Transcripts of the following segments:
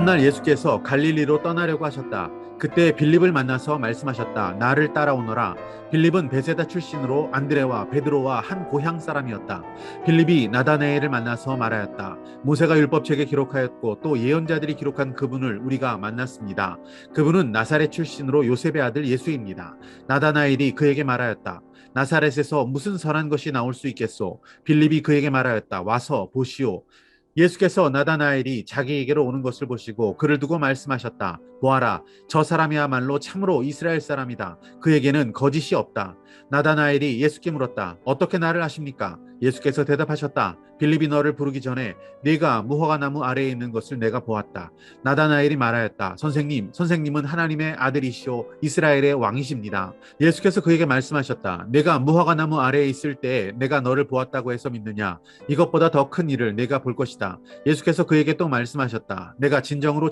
다음날 예수께서 갈릴리로 떠나려고 하셨다. 그때 빌립을 만나서 말씀하셨다. 나를 따라오너라. 빌립은 베세다 출신으로 안드레와 베드로와 한 고향 사람이었다. 빌립이 나다나엘을 만나서 말하였다. 모세가 율법책에 기록하였고 또 예언자들이 기록한 그분을 우리가 만났습니다. 그분은 나사렛 출신으로 요셉의 아들 예수입니다. 나다나엘이 그에게 말하였다. 나사렛에서 무슨 선한 것이 나올 수 있겠소? 빌립이 그에게 말하였다. 와서 보시오. 예수께서 나다나엘이 자기에게로 오는 것을 보시고 그를 두고 말씀하셨다. 보아라, 저 사람이야말로 참으로 이스라엘 사람이다. 그에게는 거짓이 없다. 나다나엘이 예수께 물었다. 어떻게 나를 아십니까? 예수께서 대답하셨다. 빌립이 너를 부르기 전에 네가 무화과 나무 아래에 있는 것을 내가 보았다. 나다나엘이 말하였다. 선생님은 하나님의 아들이시오 이스라엘의 왕이십니다. 예수께서 그에게 말씀하셨다. 내가 무화과 나무 아래에 있을 때 내가 너를 보았다고 해서 믿느냐? 이것보다 더 큰 일을 내가 볼 것이다. 예수께서 그에게 또 말씀하셨다. 내가 진정으로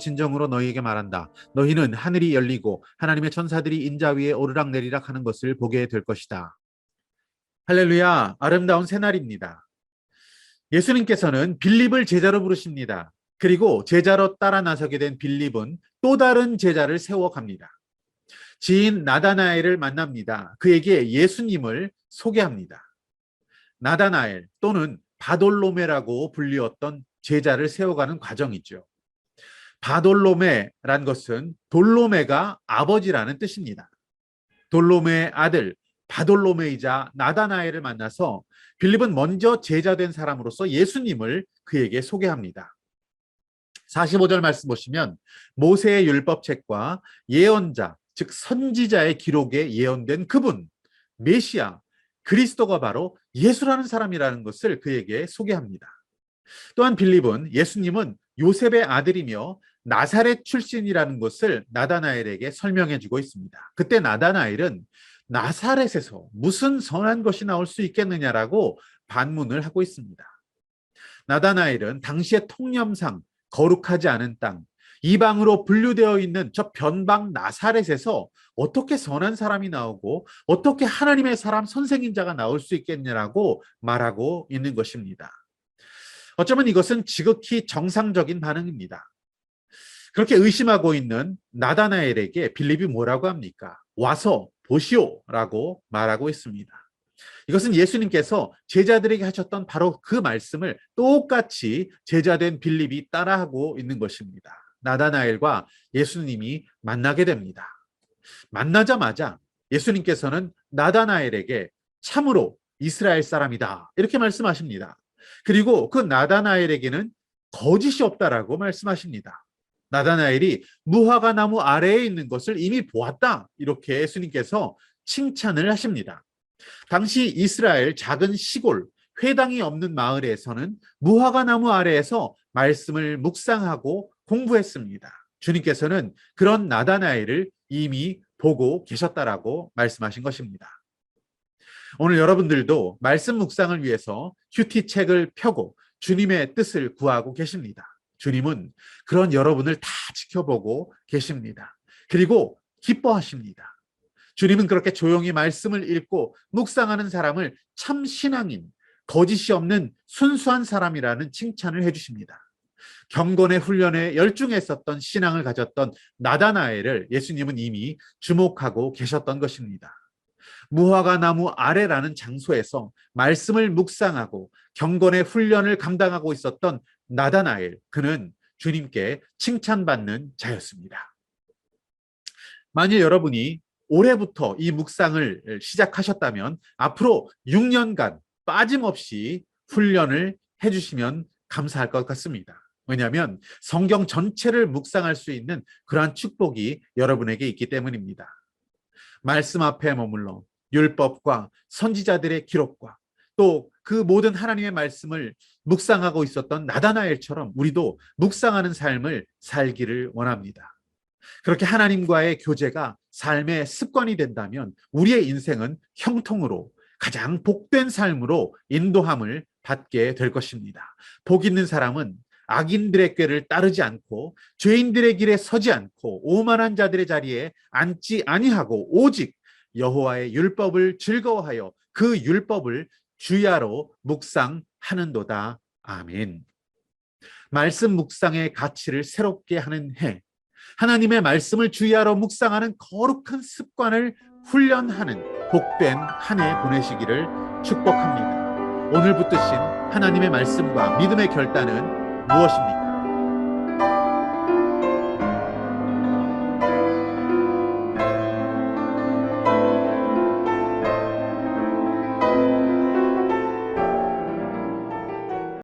너희에게 말한다. 너희는 하늘이 열리고 하나님의 천사들이 인자 위에 오르락내리락 하는 것을 보게 될 것이다. 할렐루야, 아름다운 새날입니다. 예수님께서는 빌립을 제자로 부르십니다. 그리고 제자로 따라 나서게 된 빌립은 또 다른 제자를 세워갑니다. 지인 나다나엘을 만납니다. 그에게 예수님을 소개합니다. 나다나엘 또는 바돌로메라고 불리웠던 제자를 세워가는 과정이죠. 바돌로메란 것은 돌로메가 아버지라는 뜻입니다. 돌로메의 아들 바돌로메이자 나다나엘을 만나서 빌립은 먼저 제자된 사람으로서 예수님을 그에게 소개합니다. 45절 말씀 보시면 모세의 율법책과 예언자, 즉 선지자의 기록에 예언된 그분, 메시아, 그리스도가 바로 예수라는 사람이라는 것을 그에게 소개합니다. 또한 빌립은 예수님은 요셉의 아들이며 나사렛 출신이라는 것을 나다나엘에게 설명해 주고 있습니다. 그때 나다나엘은 나사렛에서 무슨 선한 것이 나올 수 있겠느냐라고 반문을 하고 있습니다. 나다나엘은 당시의 통념상 거룩하지 않은 땅, 이방으로 분류되어 있는 저 변방 나사렛에서 어떻게 선한 사람이 나오고 어떻게 하나님의 사람 선생인 자가 나올 수 있겠냐라고 말하고 있는 것입니다. 어쩌면 이것은 지극히 정상적인 반응입니다. 그렇게 의심하고 있는 나다나엘에게 빌립이 뭐라고 합니까? 와서 보시오라고 말하고 있습니다. 이것은 예수님께서 제자들에게 하셨던 바로 그 말씀을 똑같이 제자된 빌립이 따라하고 있는 것입니다. 나다나엘과 예수님이 만나게 됩니다. 만나자마자 예수님께서는 나다나엘에게 참으로 이스라엘 사람이다 이렇게 말씀하십니다. 그리고 그 나다나엘에게는 거짓이 없다라고 말씀하십니다. 나다나엘이 무화과 나무 아래에 있는 것을 이미 보았다 이렇게 예수님께서 칭찬을 하십니다. 당시 이스라엘 작은 시골 회당이 없는 마을에서는 무화과 나무 아래에서 말씀을 묵상하고 공부했습니다. 주님께서는 그런 나다나엘을 이미 보고 계셨다라고 말씀하신 것입니다. 오늘 여러분들도 말씀 묵상을 위해서 큐티책을 펴고 주님의 뜻을 구하고 계십니다. 주님은 그런 여러분을 다 지켜보고 계십니다. 그리고 기뻐하십니다. 주님은 그렇게 조용히 말씀을 읽고 묵상하는 사람을 참 신앙인, 거짓이 없는 순수한 사람이라는 칭찬을 해주십니다. 경건의 훈련에 열중했었던 신앙을 가졌던 나다나엘을 예수님은 이미 주목하고 계셨던 것입니다. 무화과 나무 아래라는 장소에서 말씀을 묵상하고 경건의 훈련을 감당하고 있었던 나다나엘, 그는 주님께 칭찬받는 자였습니다. 만일 여러분이 올해부터 이 묵상을 시작하셨다면 앞으로 6년간 빠짐없이 훈련을 해주시면 감사할 것 같습니다. 왜냐하면 성경 전체를 묵상할 수 있는 그러한 축복이 여러분에게 있기 때문입니다. 말씀 앞에 머물러 율법과 선지자들의 기록과 또 그 모든 하나님의 말씀을 묵상하고 있었던 나다나엘처럼 우리도 묵상하는 삶을 살기를 원합니다. 그렇게 하나님과의 교제가 삶의 습관이 된다면 우리의 인생은 형통으로 가장 복된 삶으로 인도함을 받게 될 것입니다. 복 있는 사람은 악인들의 꾀를 따르지 않고 죄인들의 길에 서지 않고 오만한 자들의 자리에 앉지 아니하고 오직 여호와의 율법을 즐거워하여 그 율법을 주야로 묵상하는도다. 아멘. 말씀 묵상의 가치를 새롭게 하는 해, 하나님의 말씀을 주의하러 묵상하는 거룩한 습관을 훈련하는 복된 한 해 보내시기를 축복합니다. 오늘 붙드신 하나님의 말씀과 믿음의 결단은 무엇입니까?